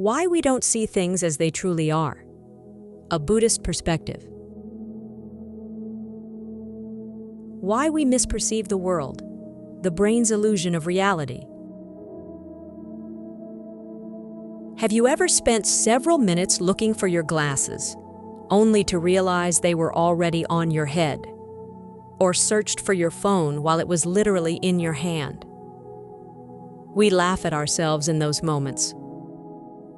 Why we don't see things as they truly are. A Buddhist perspective. Why we misperceive the world. The brain's illusion of reality. Have you ever spent several minutes looking for your glasses, only to realize they were already on your head? Or searched for your phone while it was literally in your hand? We laugh at ourselves in those moments,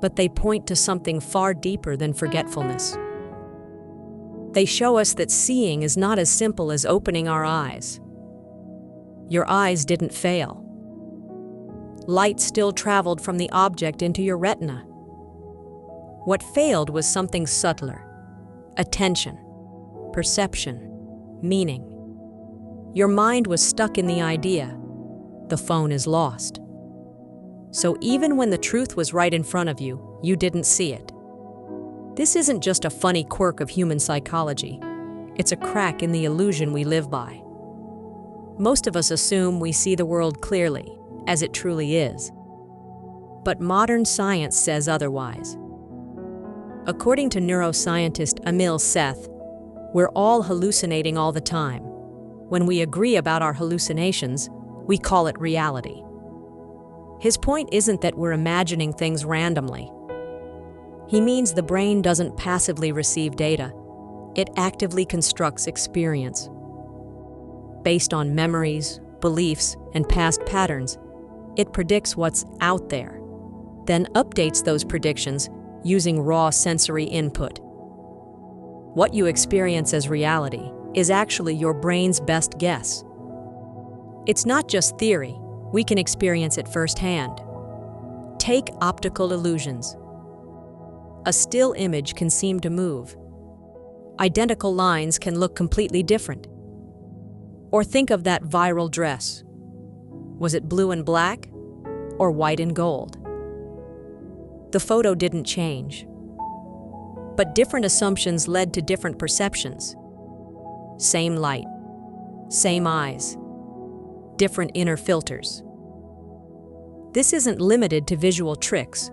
but they point to something far deeper than forgetfulness. They show us that seeing is not as simple as opening our eyes. Your eyes didn't fail. Light still traveled from the object into your retina. What failed was something subtler: attention, perception, meaning. Your mind was stuck in the idea, the phone is lost. So even when the truth was right in front of you, you didn't see it. This isn't just a funny quirk of human psychology. It's a crack in the illusion we live by. Most of us assume we see the world clearly, as it truly is. But modern science says otherwise. According to neuroscientist Emil Seth, we're all hallucinating all the time. When we agree about our hallucinations, we call it reality. His point isn't that we're imagining things randomly. He means the brain doesn't passively receive data. It actively constructs experience. Based on memories, beliefs, and past patterns, it predicts what's out there, then updates those predictions using raw sensory input. What you experience as reality is actually your brain's best guess. It's not just theory, we can experience it firsthand. Take optical illusions. A still image can seem to move. Identical lines can look completely different. Or think of that viral dress. Was it blue and black or white and gold? The photo didn't change, but different assumptions led to different perceptions. Same light, same eyes, different inner filters. This isn't limited to visual tricks.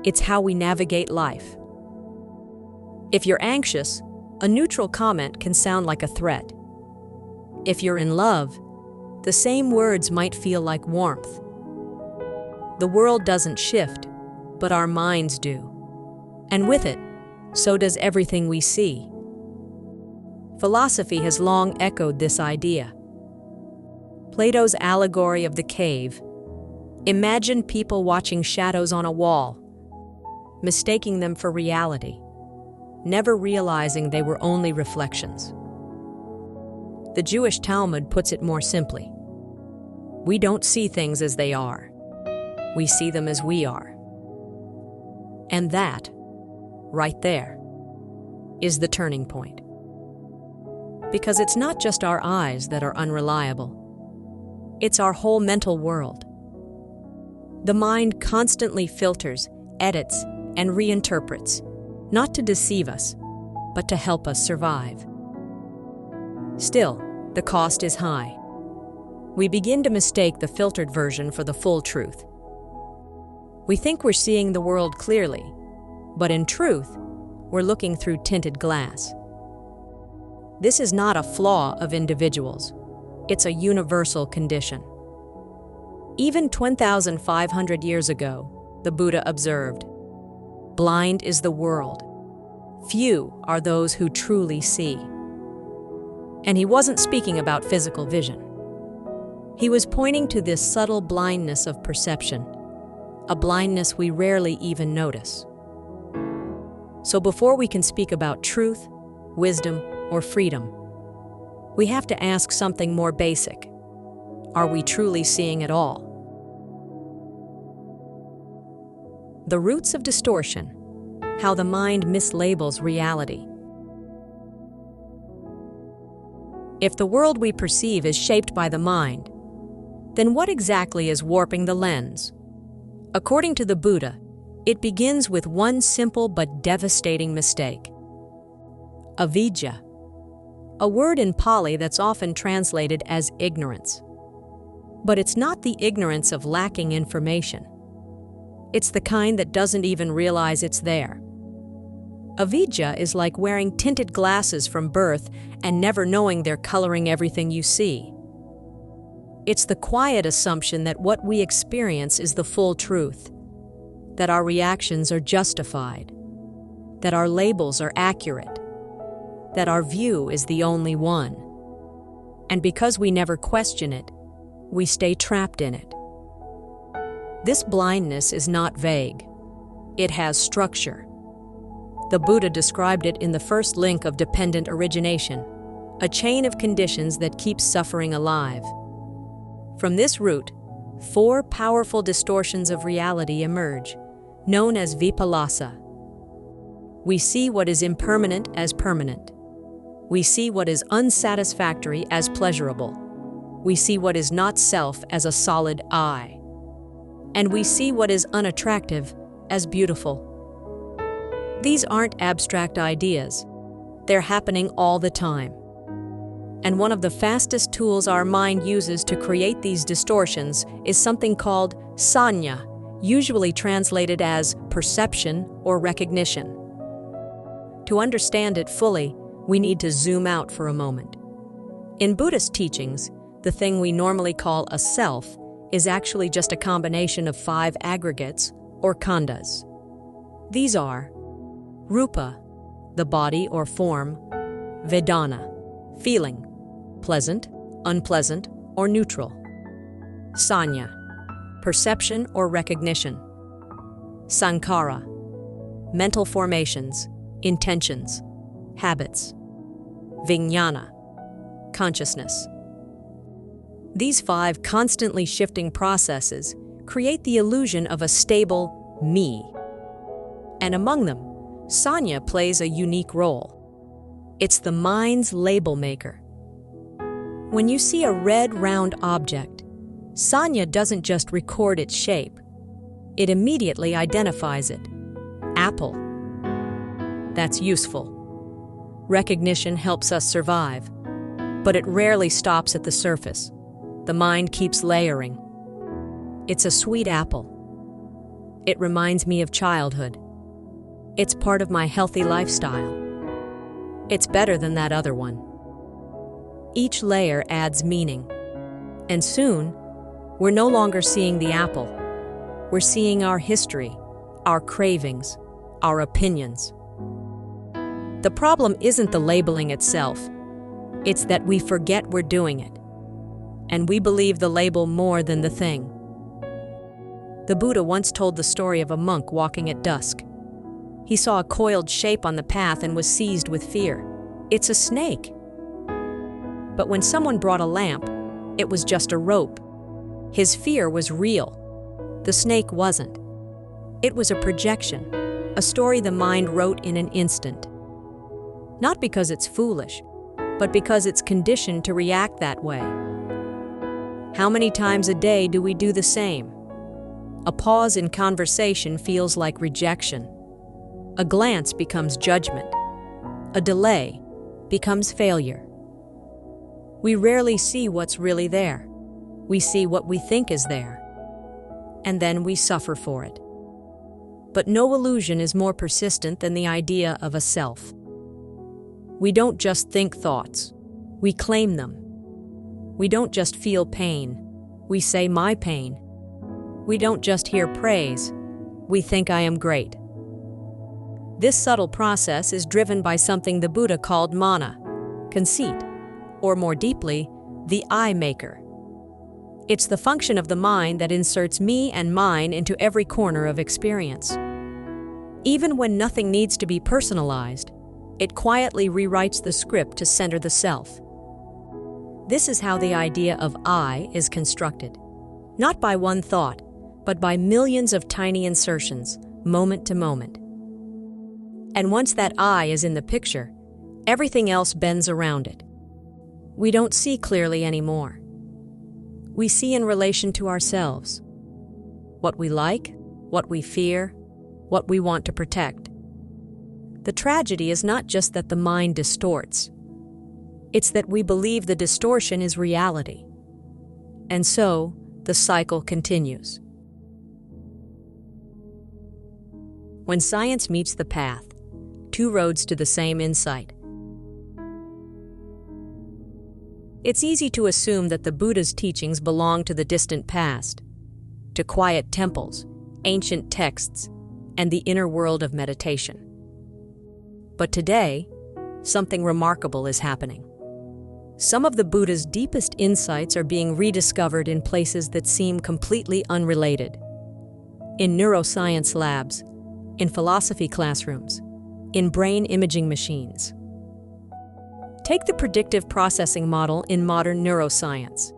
It's how we navigate life. If you're anxious, a neutral comment can sound like a threat. If you're in love, the same words might feel like warmth. The world doesn't shift, but our minds do. And with it, so does everything we see. Philosophy has long echoed this idea. Plato's allegory of the cave imagined people watching shadows on a wall, mistaking them for reality, never realizing they were only reflections. The Jewish Talmud puts it more simply. We don't see things as they are. We see them as we are. And that, right there, is the turning point. Because it's not just our eyes that are unreliable. It's our whole mental world. The mind constantly filters, edits, and reinterprets, not to deceive us, but to help us survive. Still, the cost is high. We begin to mistake the filtered version for the full truth. We think we're seeing the world clearly, but in truth, we're looking through tinted glass. This is not a flaw of individuals. It's a universal condition. Even 2,500 years ago, the Buddha observed, "Blind is the world. Few are those who truly see." And he wasn't speaking about physical vision. He was pointing to this subtle blindness of perception, a blindness we rarely even notice. So before we can speak about truth, wisdom, or freedom, we have to ask something more basic. Are we truly seeing it all? The roots of distortion, how the mind mislabels reality. If the world we perceive is shaped by the mind, then what exactly is warping the lens? According to the Buddha, it begins with one simple but devastating mistake. Avidya, a word in Pali that's often translated as ignorance. But it's not the ignorance of lacking information. It's the kind that doesn't even realize it's there. Avidya is like wearing tinted glasses from birth and never knowing they're coloring everything you see. It's the quiet assumption that what we experience is the full truth, that our reactions are justified, that our labels are accurate, that our view is the only one. And because we never question it, we stay trapped in it. This blindness is not vague. It has structure. The Buddha described it in the first link of dependent origination, a chain of conditions that keeps suffering alive. From this root, 4 powerful distortions of reality emerge, known as vipallasa. We see what is impermanent as permanent. We see what is unsatisfactory as pleasurable. We see what is not self as a solid I. And we see what is unattractive as beautiful. These aren't abstract ideas. They're happening all the time. And one of the fastest tools our mind uses to create these distortions is something called sanya, usually translated as perception or recognition. To understand it fully, we need to zoom out for a moment. In Buddhist teachings, the thing we normally call a self is actually just a combination of 5 aggregates, or khandhas. These are rupa, the body or form; vedana, feeling, pleasant, unpleasant, or neutral; sanya, perception or recognition; sankhara, mental formations, intentions, habits; vijnana, consciousness. These 5 constantly shifting processes create the illusion of a stable me. And among them, sanya plays a unique role. It's the mind's label maker. When you see a red, round object, sanya doesn't just record its shape. It immediately identifies it. Apple. That's useful. Recognition helps us survive, but it rarely stops at the surface. The mind keeps layering. It's a sweet apple. It reminds me of childhood. It's part of my healthy lifestyle. It's better than that other one. Each layer adds meaning. And soon, we're no longer seeing the apple. We're seeing our history, our cravings, our opinions. The problem isn't the labeling itself. It's that we forget we're doing it. And we believe the label more than the thing. The Buddha once told the story of a monk walking at dusk. He saw a coiled shape on the path and was seized with fear. It's a snake. But when someone brought a lamp, it was just a rope. His fear was real. The snake wasn't. It was a projection, a story the mind wrote in an instant. Not because it's foolish, but because it's conditioned to react that way. How many times a day do we do the same? A pause in conversation feels like rejection. A glance becomes judgment. A delay becomes failure. We rarely see what's really there. We see what we think is there. And then we suffer for it. But no illusion is more persistent than the idea of a self. We don't just think thoughts. We claim them. We don't just feel pain. We say my pain. We don't just hear praise. We think I am great. This subtle process is driven by something the Buddha called mana, conceit, or more deeply, the I maker. It's the function of the mind that inserts me and mine into every corner of experience. Even when nothing needs to be personalized, it quietly rewrites the script to center the self. This is how the idea of I is constructed, not by one thought, but by millions of tiny insertions, moment to moment. And once that I is in the picture, everything else bends around it. We don't see clearly anymore. We see in relation to ourselves. What we like, what we fear, what we want to protect. The tragedy is not just that the mind distorts. It's that we believe the distortion is reality. And so, the cycle continues. When science meets the path, two roads to the same insight. It's easy to assume that the Buddha's teachings belong to the distant past, to quiet temples, ancient texts, and the inner world of meditation. But today, something remarkable is happening. Some of the Buddha's deepest insights are being rediscovered in places that seem completely unrelated. In neuroscience labs, in philosophy classrooms, in brain imaging machines. Take the predictive processing model in modern neuroscience.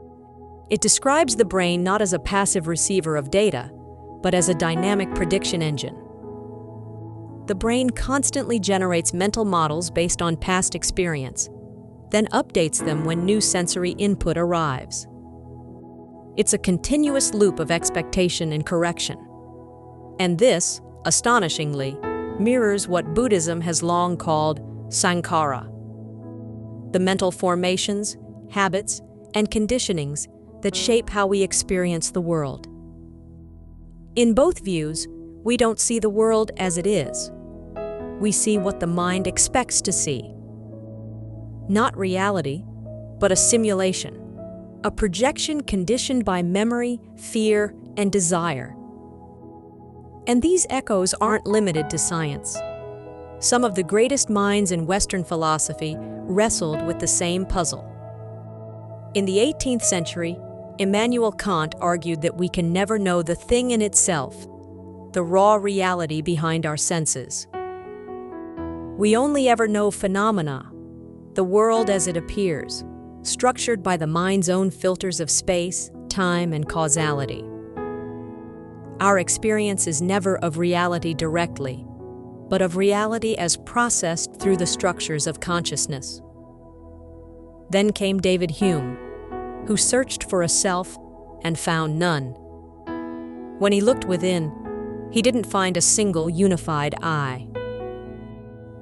It describes the brain not as a passive receiver of data, but as a dynamic prediction engine. The brain constantly generates mental models based on past experience, then updates them when new sensory input arrives. It's a continuous loop of expectation and correction. And this, astonishingly, mirrors what Buddhism has long called sankhara, the mental formations, habits, and conditionings that shape how we experience the world. In both views, we don't see the world as it is. We see what the mind expects to see. Not reality, but a simulation, a projection conditioned by memory, fear, and desire. And these echoes aren't limited to science. Some of the greatest minds in Western philosophy wrestled with the same puzzle. In the 18th century, Immanuel Kant argued that we can never know the thing in itself, the raw reality behind our senses. We only ever know phenomena, the world as it appears, structured by the mind's own filters of space, time, and causality. Our experience is never of reality directly, but of reality as processed through the structures of consciousness. Then came David Hume, who searched for a self and found none. When he looked within, he didn't find a single unified I.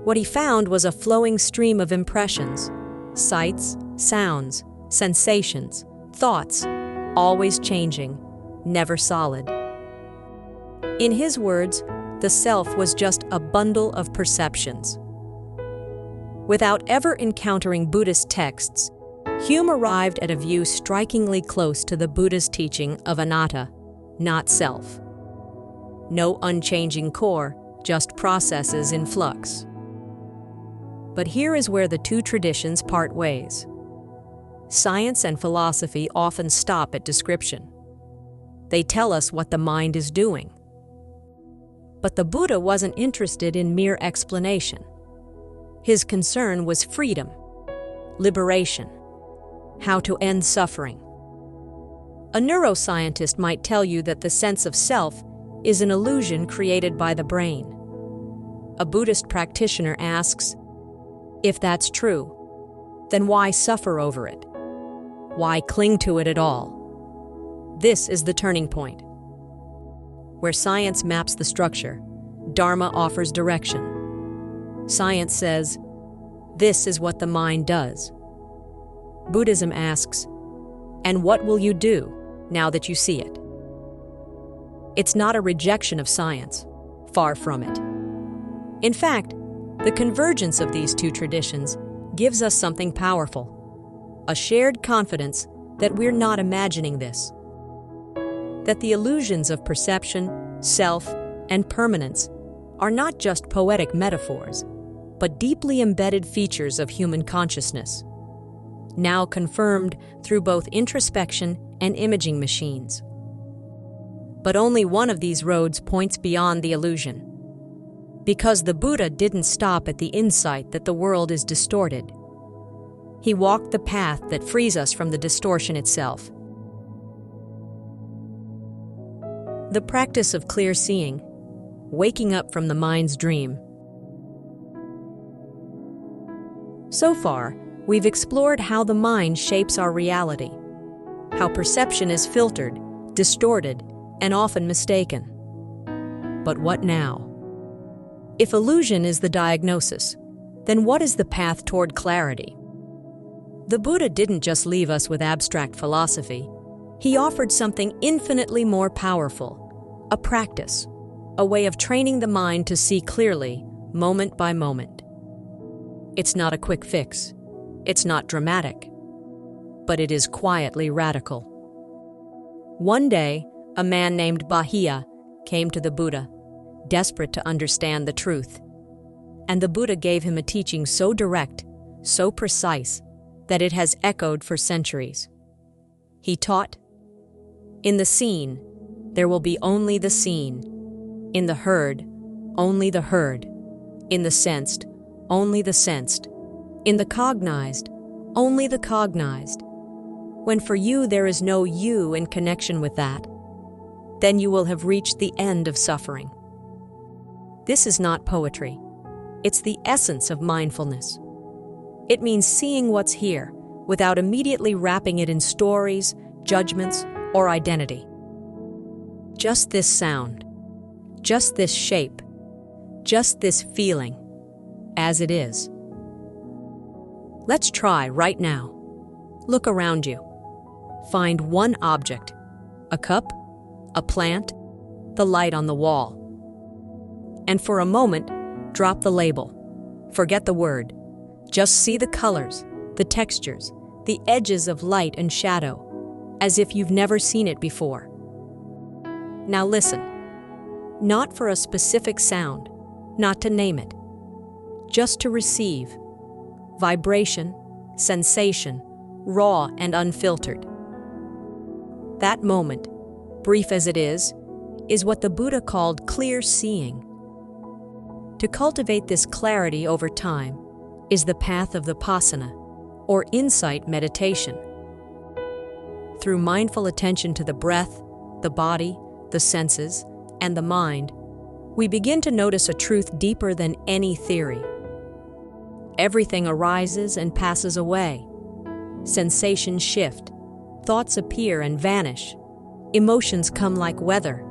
What he found was a flowing stream of impressions, sights, sounds, sensations, thoughts, always changing, never solid. In his words, the self was just a bundle of perceptions. Without ever encountering Buddhist texts, Hume arrived at a view strikingly close to the Buddha's teaching of anatta, not self. No unchanging core, just processes in flux. But here is where the two traditions part ways. Science and philosophy often stop at description. They tell us what the mind is doing. But the Buddha wasn't interested in mere explanation. His concern was freedom, liberation, how to end suffering. A neuroscientist might tell you that the sense of self is an illusion created by the brain. A Buddhist practitioner asks, if that's true, then why suffer over it? Why cling to it at all? This is the turning point. Where science maps the structure, Dharma offers direction. Science says, this is what the mind does. Buddhism asks, and what will you do now that you see it? It's not a rejection of science, far from it. In fact, the convergence of these two traditions gives us something powerful, a shared confidence that we're not imagining this, that the illusions of perception, self, and permanence are not just poetic metaphors, but deeply embedded features of human consciousness, now confirmed through both introspection and imaging machines. But only one of these roads points beyond the illusion. Because the Buddha didn't stop at the insight that the world is distorted. He walked the path that frees us from the distortion itself. The practice of clear seeing, waking up from the mind's dream. So far, we've explored how the mind shapes our reality, how perception is filtered, distorted, and often mistaken. But what now? If illusion is the diagnosis, then what is the path toward clarity? The Buddha didn't just leave us with abstract philosophy. He offered something infinitely more powerful, a practice, a way of training the mind to see clearly, moment by moment. It's not a quick fix. It's not dramatic. But it is quietly radical. One day, a man named Bahia came to the Buddha, desperate to understand the truth. And the Buddha gave him a teaching so direct, so precise, that it has echoed for centuries. He taught, "In the seen, there will be only the seen. In the heard, only the heard. In the sensed, only the sensed. In the cognized, only the cognized. When for you there is no you in connection with that, then you will have reached the end of suffering." This is not poetry. It's the essence of mindfulness. It means seeing what's here without immediately wrapping it in stories, judgments, or identity. Just this sound, just this shape, just this feeling, as it is. Let's try right now. Look around you. Find one object, a cup, a plant, the light on the wall. And for a moment, drop the label. Forget the word. Just see the colors, the textures, the edges of light and shadow, as if you've never seen it before. Now listen. Not for a specific sound, not to name it. Just to receive. Vibration, sensation, raw and unfiltered. That moment, brief as it is what the Buddha called clear seeing. To cultivate this clarity over time is the path of vipassana, or insight meditation. Through mindful attention to the breath, the body, the senses, and the mind, we begin to notice a truth deeper than any theory. Everything arises and passes away. Sensations shift, thoughts appear and vanish, emotions come like weather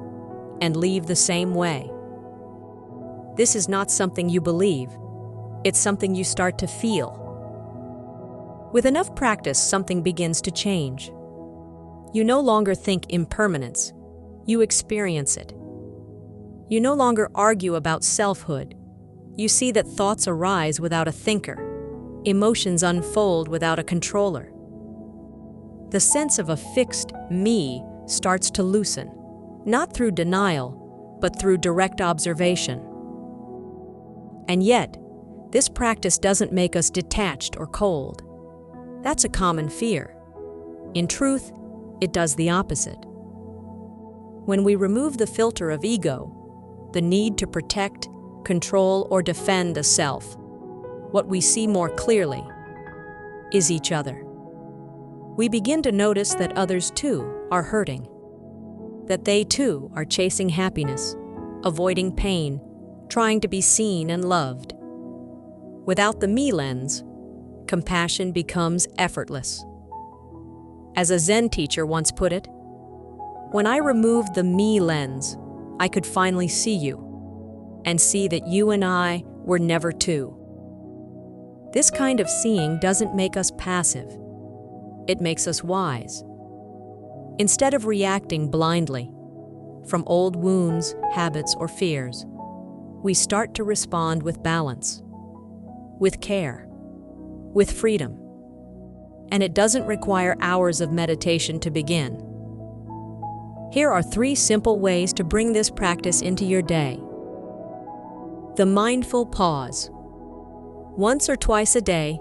and leave the same way. This is not something you believe, it's something you start to feel. With enough practice, something begins to change. You no longer think impermanence, you experience it. You no longer argue about selfhood. You see that thoughts arise without a thinker, emotions unfold without a controller. The sense of a fixed me starts to loosen, not through denial, but through direct observation. And yet, this practice doesn't make us detached or cold. That's a common fear. In truth, it does the opposite. When we remove the filter of ego, the need to protect, control, or defend a self, what we see more clearly is each other. We begin to notice that others too are hurting, that they too are chasing happiness, avoiding pain, trying to be seen and loved. Without the me lens, compassion becomes effortless. As a Zen teacher once put it, when I removed the me lens, I could finally see you, and see that you and I were never two. This kind of seeing doesn't make us passive. It makes us wise. Instead of reacting blindly, from old wounds, habits, or fears, we start to respond with balance, with care, with freedom. And it doesn't require hours of meditation to begin. Here are 3 simple ways to bring this practice into your day. The mindful pause. Once or twice a day,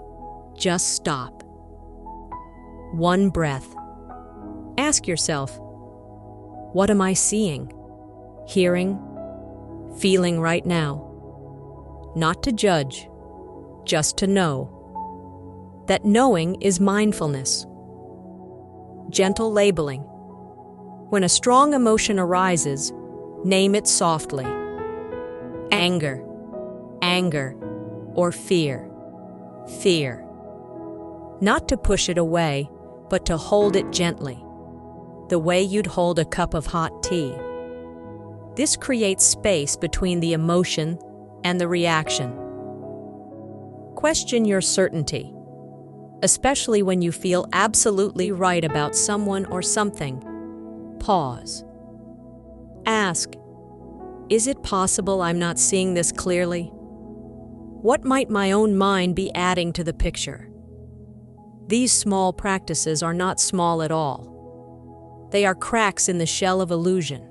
just stop. 1 breath. Ask yourself, what am I seeing, hearing, feeling right now? Not to judge, just to know. That knowing is mindfulness. Gentle labeling. When a strong emotion arises, name it softly. Anger, anger, or fear, fear. Not to push it away, but to hold it gently, the way you'd hold a cup of hot tea. This creates space between the emotion and the reaction. Question your certainty, especially when you feel absolutely right about someone or something. Pause. Ask, Is it possible I'm not seeing this clearly? What might my own mind be adding to the picture? These small practices are not small at all. They are cracks in the shell of illusion.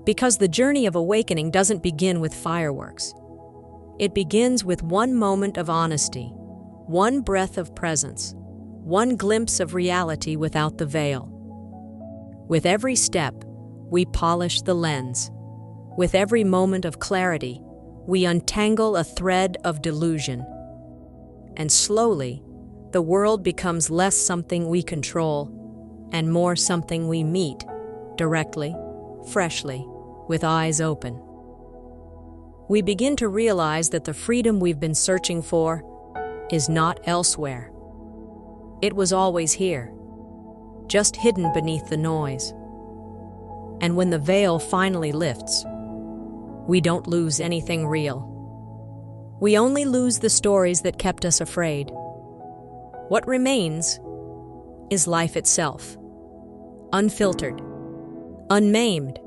Because the journey of awakening doesn't begin with fireworks. It begins with one moment of honesty, one breath of presence, one glimpse of reality without the veil. With every step, we polish the lens. With every moment of clarity, we untangle a thread of delusion. And slowly, the world becomes less something we control and more something we meet, directly, freshly, with eyes open. We begin to realize that the freedom we've been searching for is not elsewhere. It was always here, just hidden beneath the noise. And when the veil finally lifts, we don't lose anything real. We only lose the stories that kept us afraid. What remains is life itself, unfiltered, unmaimed,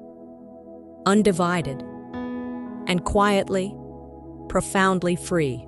undivided, and quietly, profoundly free.